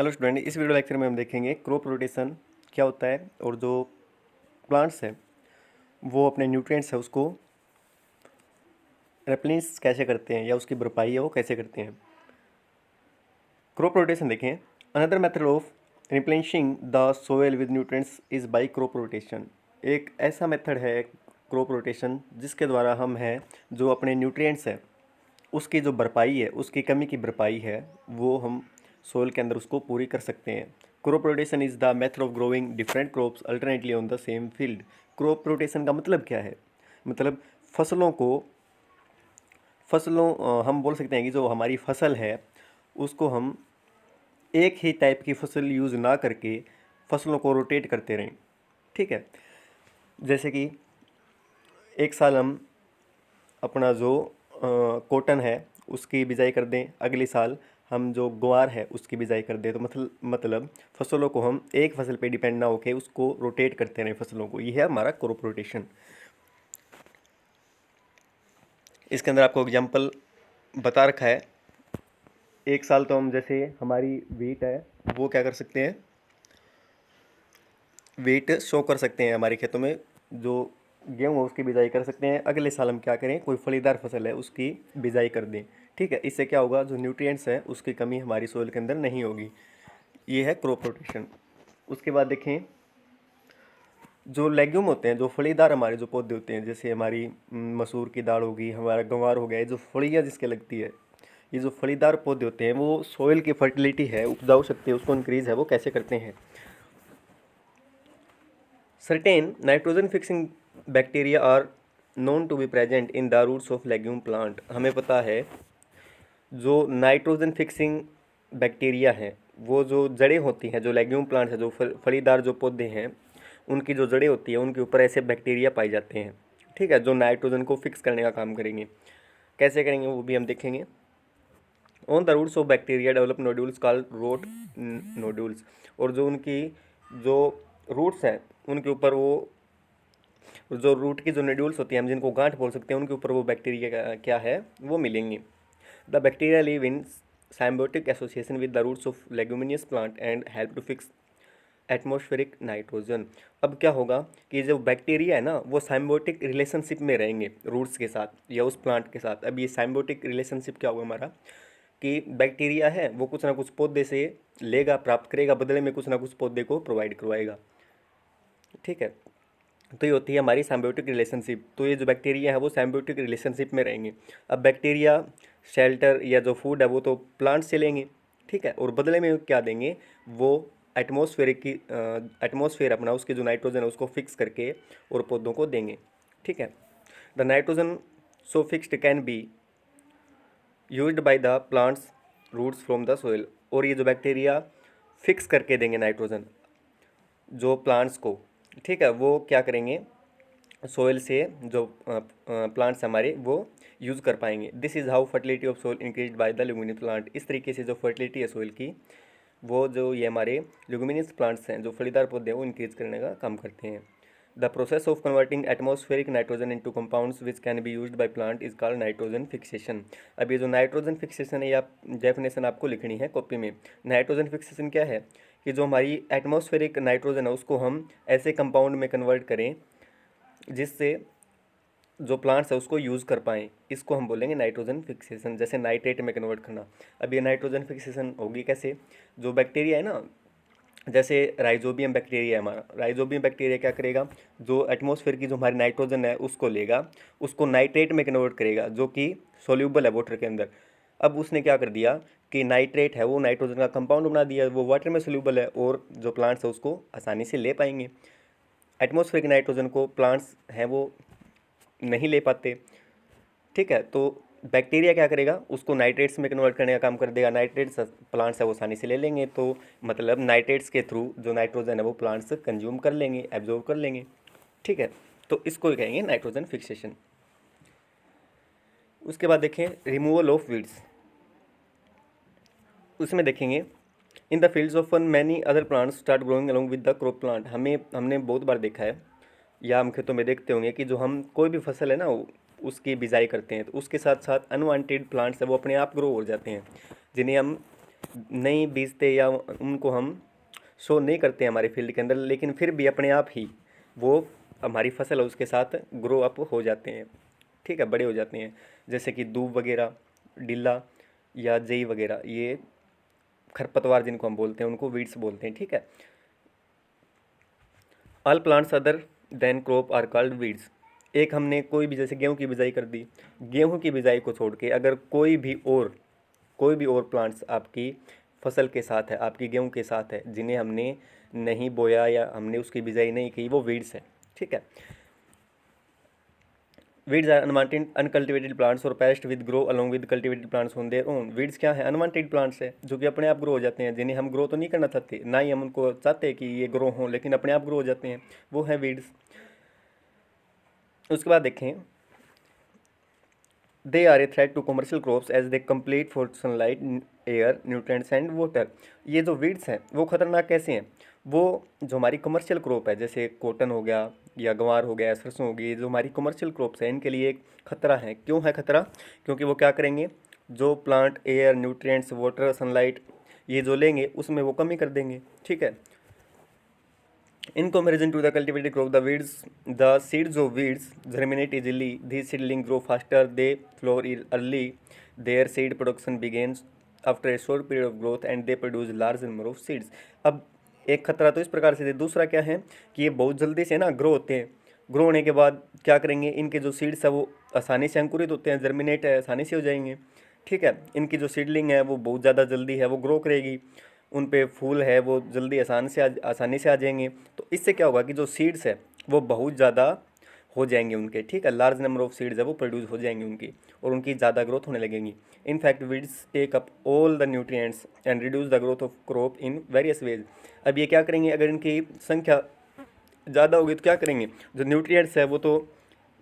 Hello student, इस video lecture में हम देखेंगे क्रॉप रोटेशन क्या होता है और जो प्लांट्स है वो अपने न्यूट्रिएंट्स है उसको रिप्लेस कैसे करते हैं या उसकी भरपाई है वो कैसे करते हैं। क्रॉप रोटेशन देखें, another method of replenishing the soil with nutrients is by crop rotation. एक ऐसा मेथड है क्रॉप रोटेशन जिसके द्वारा हम हैं जो अपने न्यूट्रिएंट्स है उसकी जो भरपाई है, उसकी कमी की भरपाई है, वो हम सोइल के अंदर उसको पूरी कर सकते हैं। Crop rotation is the method of growing different crops alternately on the same field. Crop rotation का मतलब क्या है? मतलब हम बोल सकते हैं कि जो हमारी फसल है उसको हम एक ही टाइप की फसल यूज़ ना करके फसलों को रोटेट करते रहें। ठीक है, जैसे कि एक साल हम अपना जो कॉटन है उसकी बिजाई कर दें, अगले साल हम जो ग्वार है उसकी बिजाई कर दें। तो मतलब फसलों को हम एक फसल पे डिपेंड ना होके उसको रोटेट करते रहें फसलों को। ये है हमारा क्रॉप रोटेशन। इसके अंदर आपको एग्जांपल बता रखा है। एक साल तो हम जैसे हमारी वीट है वो क्या कर सकते हैं, वेट शो कर सकते हैं हमारे खेतों में, जो गेहूँ है उसकी बिजाई कर सकते हैं। अगले साल हम क्या करें, कोई फलीदार फसल है उसकी बिजाई कर दें। ठीक है, इससे क्या होगा, जो न्यूट्रिएंट्स है उसकी कमी हमारी सोइल के अंदर नहीं होगी। ये है क्रॉप रोटेशन। उसके बाद देखें, जो लेग्यूम होते हैं, जो फलीदार हमारे जो पौधे होते हैं, जैसे हमारी मसूर की दाल होगी, हमारा गंवार हो गया, ये जो फलियाँ जिसके लगती है, ये जो फलीदार पौधे होते हैं वो सोइल की फर्टिलिटी है, उपजाऊ शक्ति है उसको इंक्रीज है, वो कैसे करते हैं। Certain nitrogen fixing bacteria are known to be present in the roots of legume plant। हमें पता है जो नाइट्रोजन फिक्सिंग बैक्टीरिया हैं वो जो जड़ें होती हैं, जो लेग्यूम प्लांट है, जो फलीदार जो पौधे हैं उनकी जो जड़ें होती हैं उनके ऊपर ऐसे बैक्टीरिया पाए जाते हैं। ठीक है, जो नाइट्रोजन को फिक्स करने का काम करेंगे। कैसे करेंगे वो भी हम देखेंगे। On the roots of bacteria develop nodules called root nodules. और जो उनकी जो रूट्स हैं उनके ऊपर वो जो रूट की जो नोड्यूल्स होती हैं, हम जिनको गांठ बोल सकते हैं, उनके ऊपर वो बैक्टीरिया क्या है वो मिलेंगे। The bacteria live in symbiotic association with the roots of leguminous plant and help to fix atmospheric nitrogen. अब क्या होगा कि जो बैक्टीरिया है ना वो साइम्बियोटिक रिलेशनशिप में रहेंगे रूट्स के साथ या उस प्लांट के साथ। अब ये साइम्बियोटिक रिलेशनशिप क्या होगा हमारा, कि बैक्टीरिया है वो कुछ ना कुछ पौधे से लेगा, प्राप्त करेगा, बदले में कुछ ना कुछ पौधे को प्रोवाइड करवाएगा। ठीक है, तो ये होती है हमारी साइम्बियोटिक रिलेशनशिप। तो ये जो बैक्टीरिया है वो साइम्बियोटिक रिलेशनशिप में रहेंगे। अब बैक्टीरिया शेल्टर या जो फूड है वो तो प्लांट से लेंगे। ठीक है, और बदले में क्या देंगे, वो एटमॉस्फेयर अपना उसके जो नाइट्रोजन है उसको फिक्स करके और पौधों को देंगे। ठीक है, the nitrogen so fixed can be used by the plants roots from the soil. और ये जो बैक्टीरिया फिक्स करके देंगे नाइट्रोजन जो प्लांट्स को, ठीक है, वो क्या करेंगे, सोइल से जो प्लांट्स हमारे वो यूज़ कर पाएंगे। This is how fertility of soil increase by the luminous plant. इस तरीके से जो फर्टिलिटी है सोइल की वो जो ये हमारे ल्यूमिनियस प्लांट्स हैं, जो फलीदार पौधे हैं, वो इंक्रीज करने का काम करते हैं। The process of converting atmospheric nitrogen into compounds which can be used by plant is called nitrogen fixation. अब ये जो नाइट्रोजन फिक्सेशन है, या डेफिनेशन आपको लिखनी है कॉपी में। नाइट्रोजन फिक्सेशन क्या है कि जो हमारी एटमॉस्फेरिक नाइट्रोजन है उसको हम ऐसे कंपाउंड में कन्वर्ट करें जिससे जो प्लांट्स है उसको यूज़ कर पाएँ। इसको हम बोलेंगे नाइट्रोजन फिक्सेशन, जैसे नाइट्रेट में कन्वर्ट करना। अब ये नाइट्रोजन फिक्सेशन होगी कैसे, जो बैक्टीरिया है ना, जैसे राइजोबियम बैक्टीरिया है हमारा, राइजोबियम बैक्टीरिया क्या करेगा, जो एटमॉस्फेयर की जो हमारी नाइट्रोजन है उसको लेगा, उसको नाइट्रेट में कन्वर्ट करेगा जो कि सोल्यूबल है वाटर के अंदर। अब उसने क्या कर दिया कि नाइट्रेट है वो नाइट्रोजन का कंपाउंड बना दिया, वो वाटर में सोल्यूबल है और जो प्लांट्स है उसको आसानी से ले पाएंगे। एटमॉस्फेयर की नाइट्रोजन को प्लांट्स हैं वो नहीं ले पाते। ठीक है, तो बैक्टीरिया क्या करेगा, उसको नाइट्रेट्स में कन्वर्ट करने का काम कर देगा। नाइट्रेट्स प्लांट्स है वो आसानी से ले लेंगे, तो मतलब नाइट्रेट्स के थ्रू जो नाइट्रोजन है वो प्लांट्स कंज्यूम कर लेंगे, एब्जॉर्व कर लेंगे। ठीक है, तो इसको ही कहेंगे नाइट्रोजन फिक्सेशन। उसके बाद देखें रिमूवल ऑफ वीड्स। उसमें देखेंगे in the fields of one many other plants start growing along with the crop plant. हमने बहुत बार देखा है या हम खेतों में देखते होंगे कि जो हम कोई भी फसल है ना उसकी बिजाई करते हैं तो उसके साथ साथ अनवांटेड प्लांट्स है वो अपने आप ग्रो हो जाते हैं, जिन्हें हम नहीं बीजते या उनको हम शो नहीं करते हैं हमारे फील्ड के अंदर, लेकिन फिर भी अपने आप ही वो हमारी फसल है उसके साथ ग्रो अप हो जाते हैं, ठीक है, बड़े हो जाते हैं। जैसे कि दूब वगैरह, डिल्ला या जई वगैरह, ये खरपतवार जिनको हम बोलते हैं उनको वीड्स बोलते हैं, ठीक है। All plants other than crop are called weeds. एक हमने कोई भी जैसे गेहूं की बिजाई कर दी, गेहूं की बिजाई को छोड़ के अगर कोई भी और प्लांट्स आपकी फसल के साथ है, आपकी गेहूं के साथ है, जिन्हें हमने नहीं बोया या हमने उसकी बिजाई नहीं की, वो वीड्स है, ठीक है। Weeds are unwanted uncultivated plants और pest with grow along with cultivated plants on their own. Weeds क्या है? अनवांटेड प्लांट्स है जो कि अपने आप ग्रो हो जाते हैं, जिन्हें हम ग्रो तो नहीं करना चाहते, ना ही हम उनको चाहते हैं कि ये ग्रो हों, लेकिन अपने आप ग्रो हो जाते हैं, वो है वीड्स। उसके बाद देखें, they are a threat to commercial crops as they compete for sunlight, air, nutrients and water. ये जो वीड्स हैं वो खतरनाक कैसे हैं? वो जो हमारी कमर्शियल क्रॉप है, जैसे कॉटन हो गया या गंवार हो गया, सरसों होगी, ये जो हमारी कमर्शियल क्रॉप्स हैं इनके लिए एक खतरा है। क्यों है खतरा? क्योंकि वो क्या करेंगे, जो plant air, nutrients, water, sunlight ये जो लेंगे उसमें वो कमी कर देंगे, ठीक है। In comparison to the cultivated crop, the seeds of weeds germinate easily. These seedlings grow faster. They flower early. Their seed production begins after a short period of growth, and they produce large number of seeds. अब एक खतरा तो इस प्रकार से है। दूसरा क्या है कि ये बहुत जल्दी से ना ग्रो होते हैं। ग्रो होने के बाद क्या करेंगे, इनके जो सीड्स है वो आसानी से अंकुरित होते हैं, जर्मिनेट है, आसानी से हो जाएंगे, ठीक है। इनकी जो सीडलिंग है वो बहुत ज़्यादा जल्दी है वो ग्रो करेगी, उन पे फूल है वो जल्दी आसानी से आ जाएंगे। तो इससे क्या होगा कि जो सीड्स है वो बहुत ज़्यादा हो जाएंगे उनके, ठीक है। लार्ज नंबर ऑफ सीड्स है वो प्रोड्यूस हो जाएंगी उनकी, और उनकी ज़्यादा ग्रोथ होने लगेंगी। In fact weeds take up all the nutrients and reduce the growth of crop in various ways. अब ये क्या करेंगे, अगर इनकी संख्या ज़्यादा होगी तो क्या करेंगे, जो न्यूट्रिएंट्स है वो तो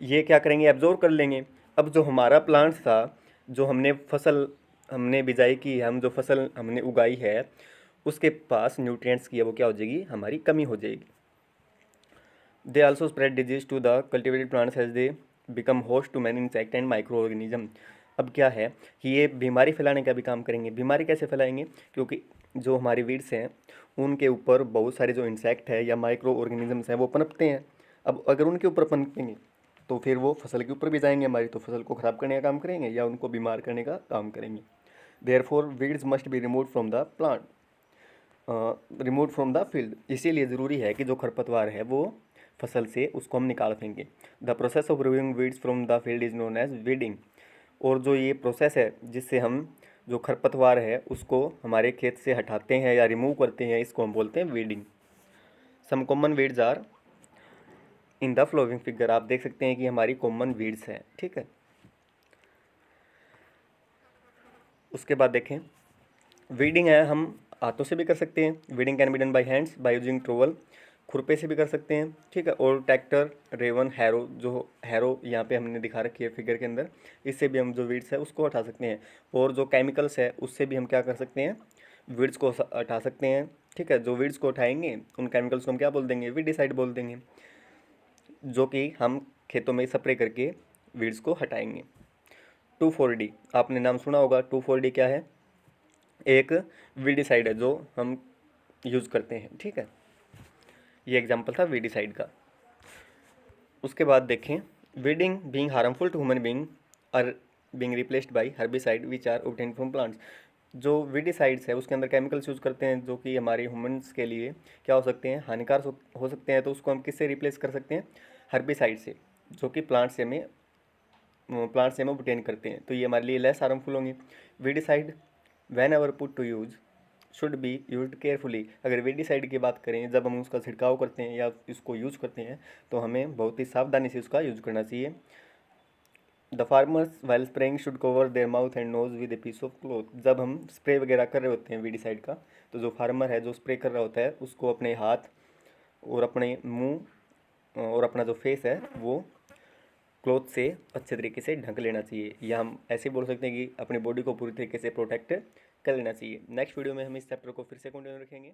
ये क्या करेंगे, एब्जॉर्ब कर लेंगे। अब जो हमारा प्लांट था, जो हमने बिजाई की है, हम जो फसल हमने उगाई है, उसके पास न्यूट्रिएंट्स की है वो क्या हो जाएगी, हमारी कमी हो जाएगी। They also spread disease to the cultivated plants as they become host to many insect and micro organism. अब क्या है कि ये बीमारी फैलाने का भी काम करेंगे। बीमारी कैसे फैलाएंगे? क्योंकि जो हमारी वीड्स हैं उनके ऊपर बहुत सारे जो इंसेक्ट है या माइक्रो ऑर्गेनिजम्स हैं वो पनपते हैं। अब अगर उनके ऊपर पनपेंगे तो फिर वो फसल के ऊपर भी जाएंगे हमारी, तो फसल को ख़राब करने का काम करेंगे या उनको बीमार करने का काम करेंगे। Therefore weeds must be removed from the plant, remove from the field. इसीलिए ज़रूरी है कि जो खरपतवार है वो फसल से उसको हम निकाल फेंकें। The process of removing weeds from the field is known as weeding. और जो ये प्रोसेस है जिससे हम जो खरपतवार है उसको हमारे खेत से हटाते हैं या रिमूव करते हैं, इसको हम बोलते हैं weeding. Some common weeds are in the following figure. आप देख सकते हैं कि हमारी कॉमन वीड्स हैं, ठीक है। उसके बाद देखें, वीडिंग है हम हाथों से भी कर सकते हैं। Weeding can be done by hands by using trowel, खुरपे से भी कर सकते हैं, ठीक है। और ट्रैक्टर, रेवन, हैरो, जो हैरो यहाँ पे हमने दिखा रखी है फिगर के अंदर, इससे भी हम जो वीड्स है उसको हटा सकते हैं। और जो केमिकल्स है उससे भी हम क्या कर सकते हैं, वीड्स को हटा सकते हैं, ठीक है। जो वीड्स को उठाएंगे उन केमिकल्स को हम क्या बोल देंगे, वीडिसाइड बोल देंगे, जो कि हम खेतों में स्प्रे करके वीड्स को हटाएंगे। 2,4-D आपने नाम सुना होगा। 2,4-D क्या है? एक वीडिसाइड है जो हम यूज़ करते हैं, ठीक है। ये एग्जांपल था वीडिसाइड का। उसके बाद देखें, weeding being harmful to human being are being replaced by herbicide which are obtained from plants. जो वीडिसाइड्स है उसके अंदर केमिकल्स यूज़ करते हैं जो कि हमारे ह्यूमन्स के लिए क्या हो सकते हैं, हानिकारक हो सकते हैं। तो उसको हम किससे रिप्लेस कर सकते हैं? हर्बिसाइड से, जो कि प्लांट से हम ऑब्टेन करते हैं। तो ये हमारे लिए लेस हार्मफुल होंगे। Weedicide whenever put to use should be used carefully. अगर वीडिसाइड की बात करें, जब हम उसका छिड़काव करते हैं या इसको यूज़ करते हैं तो हमें बहुत ही सावधानी से उसका यूज़ करना चाहिए। The farmers while spraying should cover their mouth and nose with a piece of cloth. जब हम स्प्रे वगैरह कर रहे होते हैं वीडिसाइड का, तो जो फार्मर है जो स्प्रे कर रहा होता है उसको अपने हाथ और अपने मुंह और अपना जो फेस है वो क्लॉथ से अच्छे तरीके से ढक लेना चाहिए, या हम ऐसे बोल सकते हैं कि अपनी बॉडी को पूरी तरीके से प्रोटेक्ट कर लेना चाहिए। नेक्स्ट वीडियो में हम इस चैप्टर को फिर से कंटिन्यू रखेंगे।